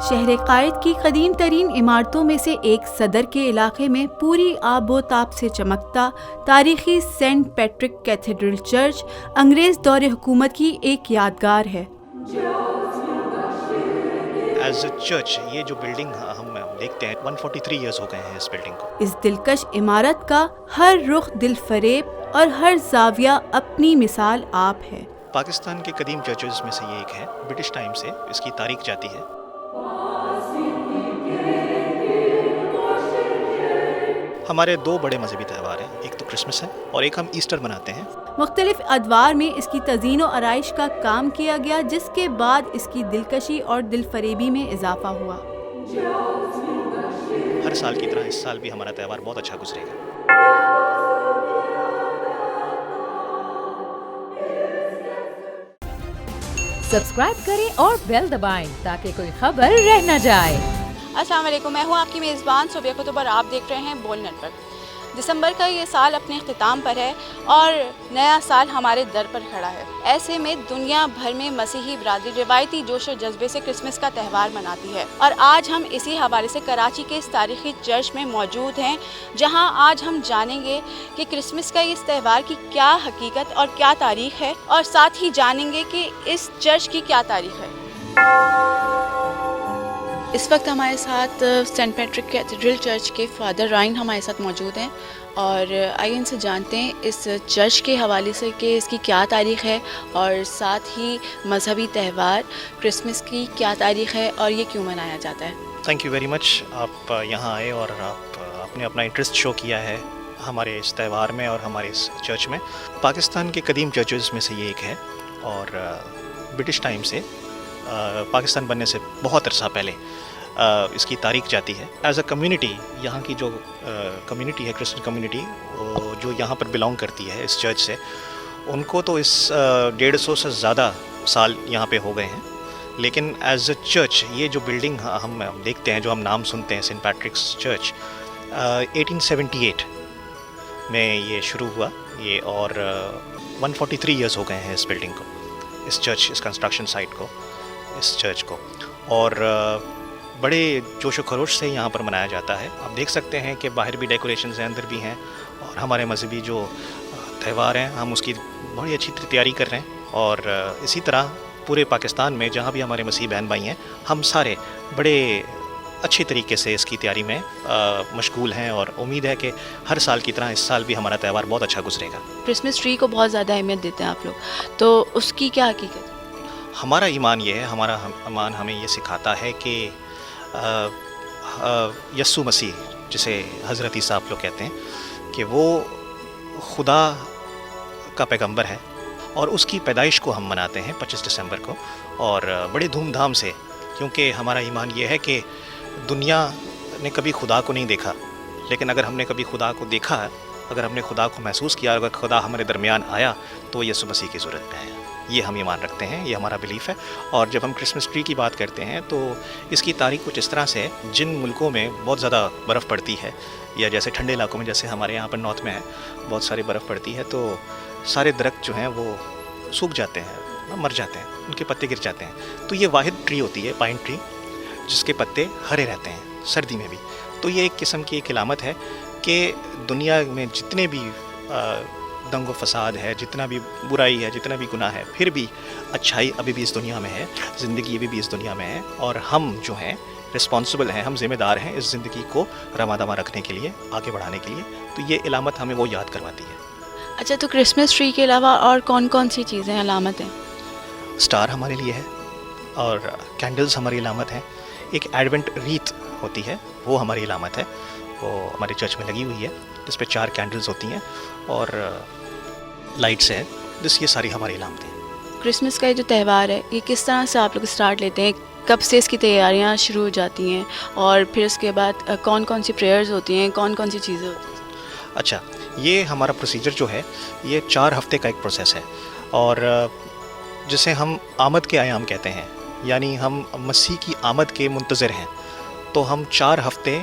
شہر قائد کی قدیم ترین عمارتوں میں سے ایک صدر کے علاقے میں پوری آب و تاب سے چمکتا تاریخی سینٹ پیٹرک کیتھیڈرل چرچ انگریز دور حکومت کی ایک یادگار ہے۔ ایز اے چرچ یہ جو بلڈنگ ہم دیکھتے ہیں 143 ایئرز ہو گئے ہیں اس بلڈنگ کو۔ اس دلکش عمارت کا ہر رخ دل فریب اور ہر زاویہ اپنی مثال آپ ہے۔ پاکستان کے قدیم چرچز میں سے یہ ایک ہے، برٹش ٹائم سے اس کی تاریخ جاتی ہے۔ ہمارے دو بڑے مذہبی تہوار ہیں، ایک تو کرسمس ہے اور ایک ہم ایسٹر مناتے ہیں۔ مختلف ادوار میں اس کی تزئین و آرائش کا کام کیا گیا، جس کے بعد اس کی دلکشی اور دل فریبی میں اضافہ ہوا۔ ہر سال کی طرح اس سال بھی ہمارا تہوار بہت اچھا گزرے گا۔ سبسکرائب کریں اور بیل دبائیں تاکہ کوئی خبر رہ نہ جائے۔ السلام علیکم، میں ہوں آپ کی میزبان صوبیہ کتب اور آپ دیکھ رہے ہیں بول نیٹ ورک۔ دسمبر کا یہ سال اپنے اختتام پر ہے اور نیا سال ہمارے در پر کھڑا ہے۔ ایسے میں دنیا بھر میں مسیحی برادری روایتی جوش و جذبے سے کرسمس کا تہوار مناتی ہے، اور آج ہم اسی حوالے سے کراچی کے اس تاریخی چرچ میں موجود ہیں، جہاں آج ہم جانیں گے کہ کرسمس کا اس تہوار کی کیا حقیقت اور کیا تاریخ ہے، اور ساتھ ہی جانیں گے کہ اس چرچ کی کیا تاریخ ہے۔ اس وقت ہمارے ساتھ سینٹ پیٹرک کیتھیڈرل چرچ کے فادر رائن ہمارے ساتھ موجود ہیں، اور آئیے ان سے جانتے ہیں اس چرچ کے حوالے سے کہ اس کی کیا تاریخ ہے، اور ساتھ ہی مذہبی تہوار کرسمس کی کیا تاریخ ہے اور یہ کیوں منایا جاتا ہے۔ تھینک یو ویری مچ، آپ یہاں آئے اور آپ نے اپنا انٹرسٹ شو کیا ہے ہمارے اس تہوار میں اور ہمارے اس چرچ میں۔ پاکستان کے قدیم چرچز میں سے یہ ایک ہے، اور برٹش ٹائم سے پاکستان بننے سے بہت عرصہ پہلے اس کی تاریخ جاتی ہے۔ ایز اے کمیونٹی، یہاں کی جو کمیونٹی ہے، کرسچن کمیونٹی جو یہاں پر بلانگ کرتی ہے اس چرچ سے، ان کو تو اس 150 سے زیادہ سال یہاں پہ ہو گئے ہیں، لیکن ایز اے چرچ یہ جو بلڈنگ ہم دیکھتے ہیں، جو ہم نام سنتے ہیں سینٹ پیٹرکس چرچ، 1878 میں یہ شروع ہوا یہ، اور 143 ایئرز ہو گئے ہیں اس بلڈنگ کو، اس چرچ، اس کنسٹرکشن سائٹ کو، اس چرچ کو، اور بڑے جوش و خروش سے یہاں پر منایا جاتا ہے۔ آپ دیکھ سکتے ہیں کہ باہر بھی ڈیکوریشنز ہیں، اندر بھی ہیں، اور ہمارے مذہبی جو تہوار ہیں ہم اس کی بڑی اچھی تیاری کر رہے ہیں، اور اسی طرح پورے پاکستان میں جہاں بھی ہمارے مسیحی بہن بھائی ہیں، ہم سارے بڑے اچھے طریقے سے اس کی تیاری میں مشغول ہیں، اور امید ہے کہ ہر سال کی طرح اس سال بھی ہمارا تہوار بہت اچھا گزرے گا۔ کرسمس ٹری کو بہت زیادہ اہمیت دیتے ہیں آپ لوگ، تو اس کی کیا حقیقت ہے؟ ہمارا ایمان یہ ہے، ہمارا ایمان ہمیں یہ سکھاتا ہے کہ یسوع مسیح، جسے حضرت عیسیٰ آپ لوگ کہتے ہیں، کہ وہ خدا کا پیغمبر ہے، اور اس کی پیدائش کو ہم مناتے ہیں 25 دسمبر کو، اور بڑے دھوم دھام سے، کیونکہ ہمارا ایمان یہ ہے کہ دنیا نے کبھی خدا کو نہیں دیکھا، لیکن اگر ہم نے کبھی خدا کو دیکھا، اگر ہم نے خدا کو محسوس کیا، اگر خدا ہمارے درمیان آیا، تو وہ یسوع مسیح کی صورت میں آیا۔ یہ ہم ایمان رکھتے ہیں، یہ ہمارا بلیف ہے۔ اور جب ہم کرسمس ٹری کی بات کرتے ہیں تو اس کی تاریخ کچھ اس طرح سے ہے، جن ملکوں میں بہت زیادہ برف پڑتی ہے، یا جیسے ٹھنڈے علاقوں میں، جیسے ہمارے یہاں پر نارتھ میں ہے، بہت ساری برف پڑتی ہے، تو سارے درخت جو ہیں وہ سوکھ جاتے ہیں، مر جاتے ہیں، ان کے پتے گر جاتے ہیں۔ تو یہ واحد ٹری ہوتی ہے، پائن ٹری، جس کے پتے ہرے رہتے ہیں سردی میں بھی۔ تو یہ ایک قسم کی ایک علامت ہے کہ دنیا میں جتنے بھی دنگ و فساد ہے، جتنا بھی برائی ہے، جتنا بھی گناہ ہے، پھر بھی اچھائی ابھی بھی اس دنیا میں ہے، زندگی ابھی بھی اس دنیا میں ہے، اور ہم جو ہیں رسپانسبل ہیں، ہم ذمہ دار ہیں اس زندگی کو رواں دواں رکھنے کے لیے، آگے بڑھانے کے لیے۔ تو یہ علامت ہمیں وہ یاد کرواتی ہے۔ اچھا، تو کرسمس ٹری کے علاوہ اور کون کون سی چیزیں علامتیں؟ سٹار ہمارے لیے ہے، اور کینڈلز ہماری علامت ہیں۔ ایک ایڈونٹ ریت ہوتی ہے، وہ ہماری علامت ہے، وہ ہمارے چرچ میں لگی ہوئی ہے، جس پہ 4 کینڈلز ہوتی ہیں، اور لائٹس ہیں، جس یہ ساری ہماری علامتیں ہیں۔ کرسمس کا یہ جو تہوار ہے، یہ کس طرح سے آپ لوگ اسٹارٹ لیتے ہیں؟ کب سے اس کی تیاریاں شروع ہو جاتی ہیں، اور پھر اس کے بعد کون کون سی پریئرز ہوتی ہیں، کون کون سی چیزیں ہوتی ہیں؟ اچھا، یہ ہمارا پروسیجر جو ہے، یہ 4 ہفتے کا ایک پروسیس ہے، اور جسے ہم آمد کے ایام کہتے ہیں، یعنی ہم مسیح کی آمد کے منتظر ہیں، تو ہم 4 ہفتے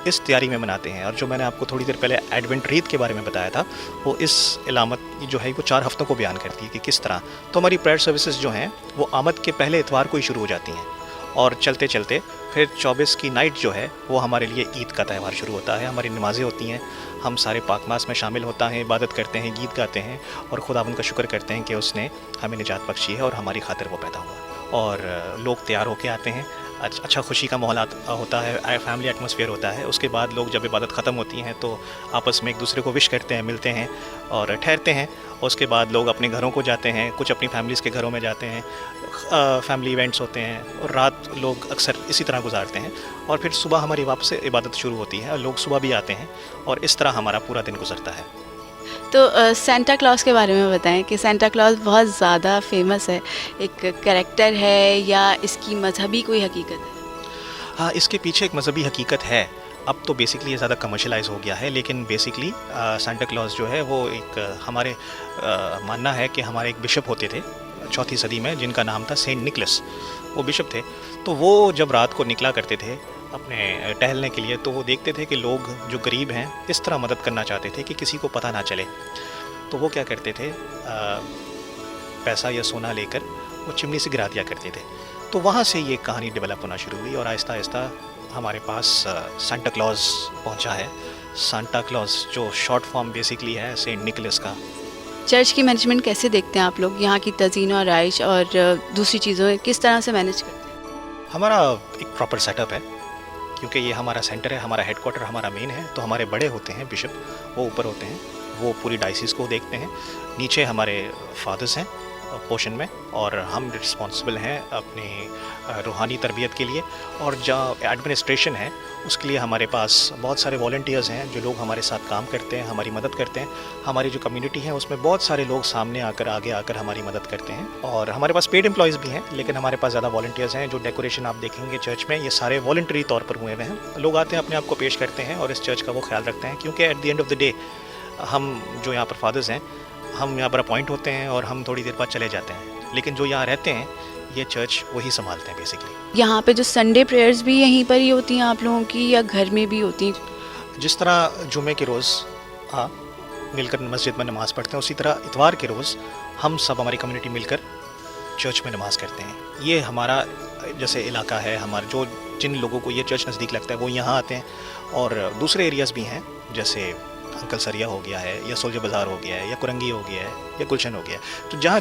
اس تیاری میں مناتے ہیں۔ اور جو میں نے آپ کو تھوڑی دیر پہلے ایڈونٹ ریت کے بارے میں بتایا تھا، وہ اس علامت جو ہے وہ 4 ہفتوں کو بیان کرتی ہے کہ کس طرح۔ تو ہماری پریئر سروسز جو ہیں وہ آمد کے پہلے اتوار کو ہی شروع ہو جاتی ہیں، اور چلتے چلتے پھر 24 کی نائٹ جو ہے وہ ہمارے لیے عید کا تہوار شروع ہوتا ہے. ہماری نمازیں ہوتی ہیں, ہم سارے پاک ماس میں شامل ہوتا ہیں, عبادت کرتے ہیں, گیت گاتے ہیں اور خداوند کا شکر کرتے ہیں کہ اس نے ہمیں نجات بخشی ہے اور ہماری خاطر وہ پیدا ہوا. اور لوگ تیار ہو کے آتے ہیں, اچھا خوشی کا ماحول ہوتا ہے, فیملی ایٹماسفیئر ہوتا ہے. اس کے بعد لوگ جب عبادت ختم ہوتی ہیں تو آپس میں ایک دوسرے کو وش کرتے ہیں, ملتے ہیں اور ٹھہرتے ہیں. اس کے بعد لوگ اپنے گھروں کو جاتے ہیں, کچھ اپنی فیملیز کے گھروں میں جاتے ہیں, فیملی ایونٹس ہوتے ہیں اور رات لوگ اکثر اسی طرح گزارتے ہیں. اور پھر صبح ہماری واپس عبادت شروع ہوتی ہے اور لوگ صبح بھی آتے ہیں اور اس طرح ہمارا پورا دن گزرتا ہے. تو سینٹا کلاus کے بارے میں بتائیں کہ سینٹا کلاus بہت زیادہ فیمس ہے, ایک کریکٹر ہے یا اس کی مذہبی کوئی حقیقت ہے؟ ہاں, اس کے پیچھے ایک مذہبی حقیقت ہے. اب تو بیسکلی یہ زیادہ کمرشلائز ہو گیا ہے, لیکن بیسکلی سینٹا کلاus جو ہے وہ ایک ہمارے ماننا ہے کہ ہمارے ایک بشپ ہوتے تھے 4 صدی میں جن کا نام تھا سینٹ نکلس. وہ بشپ تھے. تو وہ جب رات کو نکلا کرتے تھے اپنے ٹہلنے کے لیے تو وہ دیکھتے تھے کہ لوگ جو غریب ہیں اس طرح مدد کرنا چاہتے تھے کہ کسی کو پتہ نہ چلے. تو وہ کیا کرتے تھے, پیسہ یا سونا لے کر وہ چمنی سے گرا دیا کرتے تھے. تو وہاں سے یہ کہانی ڈیولپ ہونا شروع ہوئی اور آہستہ آہستہ ہمارے پاس سینٹا کلاus پہنچا ہے. سانتا کلاus جو شارٹ فارم بیسکلی ہے سینٹ نکلس کا. چرچ کی مینجمنٹ کیسے دیکھتے ہیں آپ لوگ, یہاں کی تزئین و آرائش اور دوسری چیزوں کس طرح سے مینیج کرتے ہیں؟ ہمارا ایک پراپر سیٹ اپ ہے کیونکہ یہ ہمارا سینٹر ہے, ہمارا ہیڈ کوارٹر ہمارا مین ہے. تو ہمارے بڑے ہوتے ہیں بشپ, وہ اوپر ہوتے ہیں, وہ پوری ڈائسس کو دیکھتے ہیں. نیچے ہمارے فادرز ہیں پوشن میں اور ہم رسپانسبل ہیں اپنی روحانی تربیت کے لیے. اور جہاں ایڈمنسٹریشن ہے اس کے لیے ہمارے پاس بہت سارے والنٹیئرز ہیں جو لوگ ہمارے ساتھ کام کرتے ہیں, ہماری مدد کرتے ہیں. ہماری جو کمیونٹی ہے اس میں بہت سارے لوگ سامنے آگے آ کر ہماری مدد کرتے ہیں. اور ہمارے پاس پیڈ امپلائیز بھی ہیں لیکن ہمارے پاس زیادہ والنٹیئرز ہیں. جو ڈیکوریشن آپ دیکھیں گے چرچ میں یہ سارے والنٹری طور پر ہوئے ہیں. لوگ آتے ہیں اپنے آپ کو پیش کرتے ہیں اور اس چرچ کا وہ خیال رکھتے ہیں کیونکہ at the end of the day ہم جو یہاں پر فادرز ہیں ہم یہاں پر اپوائنٹ ہوتے ہیں اور ہم تھوڑی دیر بعد چلے جاتے ہیں, لیکن جو یہاں رہتے ہیں یہ چرچ وہی سنبھالتے ہیں بیسکلی. یہاں پہ جو سنڈے پریئرز بھی یہیں پر ہی ہوتی ہیں آپ لوگوں کی یا گھر میں بھی ہوتی ہیں؟ جس طرح جمعے کے روز مل کر مسجد میں نماز پڑھتے ہیں اسی طرح اتوار کے روز ہم سب ہماری کمیونٹی مل کر چرچ میں نماز کرتے ہیں. یہ ہمارا جیسے علاقہ ہے, ہمارا جن لوگوں کو یہ چرچ نزدیک لگتا ہے وہ یہاں آتے ہیں. اور دوسرے ایریاز بھی ہیں جیسے انکل سریا ہو گیا ہے یا سولجر بازار ہو گیا ہے یا کرنگی ہو گیا ہے یا گلشن ہو گیا ہے. تو جہاں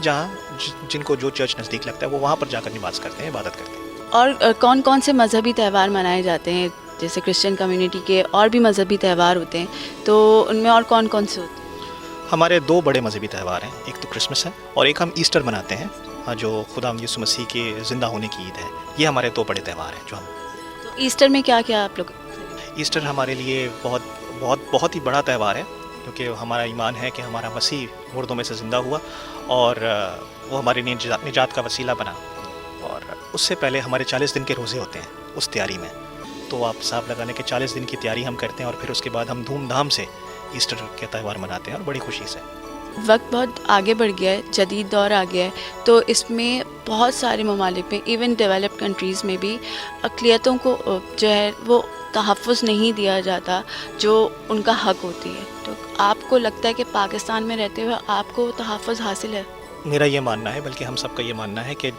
جن کو جو چرچ نزدیک لگتا ہے وہ وہاں پر جا کر نماز کرتے ہیں, عبادت کرتے ہیں. اور کون کون سے مذہبی تہوار منائے جاتے ہیں؟ جیسے کرسچن کمیونٹی کے اور بھی مذہبی تہوار ہوتے ہیں تو ان میں اور کون کون سے ہوتے ہیں؟ ہمارے 2 بڑے مذہبی تہوار ہیں, ایک تو کرسمس ہے اور ایک ہم ایسٹر مناتے ہیں جو خدا یسوع مسیح کے زندہ ہونے کی عید ہے. یہ ہمارے 2 بڑے تہوار ہیں جو ہم. تو ایسٹر میں کیا کیا آپ لوگ؟ ایسٹر ہمارے لیے بہت ہی بڑا تہوار ہے کیونکہ ہمارا ایمان ہے کہ ہمارا مسیح مردوں میں سے زندہ ہوا اور وہ ہمارے نجات کا وسیلہ بنا. اور اس سے پہلے ہمارے 40 دن کے روزے ہوتے ہیں اس تیاری میں. تو آپ حساب لگا لیں کہ 40 دن کی تیاری ہم کرتے ہیں اور پھر اس کے بعد ہم دھوم دھام سے ایسٹر کے تہوار مناتے ہیں اور بڑی خوشی سے. وقت بہت آگے بڑھ گیا ہے, جدید دور آ گیا ہے, تو اس میں بہت سارے ممالک میں ایون ڈیولپڈ کنٹریز میں بھی اقلیتوں کو جو ہے وہ تحفظ نہیں دیا جاتا جو ان کا حق ہوتی ہے. تو آپ کو لگتا ہے کہ پاکستان میں رہتے ہوئے آپ کو تحفظ حاصل ہے؟ میرا یہ ماننا ہے, بلکہ ہم سب کا یہ ماننا ہے کہ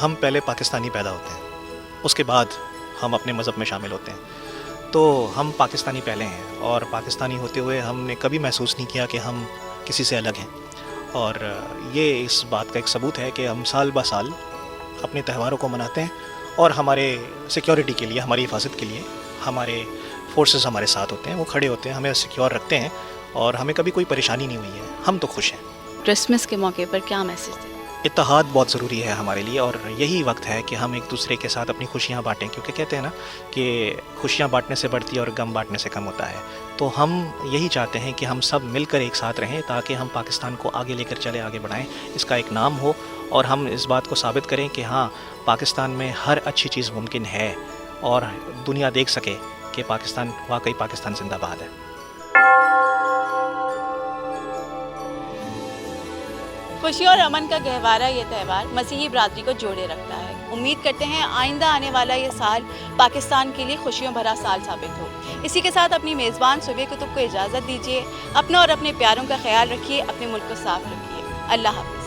ہم پہلے پاکستانی پیدا ہوتے ہیں, اس کے بعد ہم اپنے مذہب میں شامل ہوتے ہیں. تو ہم پاکستانی پہلے ہیں اور پاکستانی ہوتے ہوئے ہم نے کبھی محسوس نہیں کیا کہ ہم کسی سے الگ ہیں. اور یہ اس بات کا ایک ثبوت ہے کہ ہم سال بہ سال اپنے تہواروں کو مناتے ہیں اور ہمارے سیکیورٹی کے لیے, ہماری حفاظت کے لیے ہمارے فورسز ہمارے ساتھ ہوتے ہیں, وہ کھڑے ہوتے ہیں, ہمیں سیکیور رکھتے ہیں اور ہمیں کبھی کوئی پریشانی نہیں ہوئی ہے. ہم تو خوش ہیں. کرسمس کے موقع پر کیا میسج دیں؟ اتحاد بہت ضروری ہے ہمارے لیے اور یہی وقت ہے کہ ہم ایک دوسرے کے ساتھ اپنی خوشیاں بانٹیں, کیونکہ کہتے ہیں نا کہ خوشیاں بانٹنے سے بڑھتی ہے اور غم بانٹنے سے کم ہوتا ہے. تو ہم یہی چاہتے ہیں کہ ہم سب مل کر ایک ساتھ رہیں تاکہ ہم پاکستان کو آگے لے کر چلے, آگے بڑھائیں, اس کا ایک نام ہو اور ہم اس بات کو ثابت کریں کہ ہاں پاکستان میں ہر اچھی چیز ممکن ہے اور دنیا دیکھ سکے کہ پاکستان واقعی پاکستان زندہ باد ہے. خوشی اور امن کا گہوارہ یہ تہوار مسیحی برادری کو جوڑے رکھتا ہے. امید کرتے ہیں آئندہ آنے والا یہ سال پاکستان کے لیے خوشیوں بھرا سال ثابت ہو. اسی کے ساتھ اپنی میزبان صبح کتب کو اجازت دیجیے. اپنا اور اپنے پیاروں کا خیال رکھیے, اپنے ملک کو صاف رکھیے. اللہ حافظ.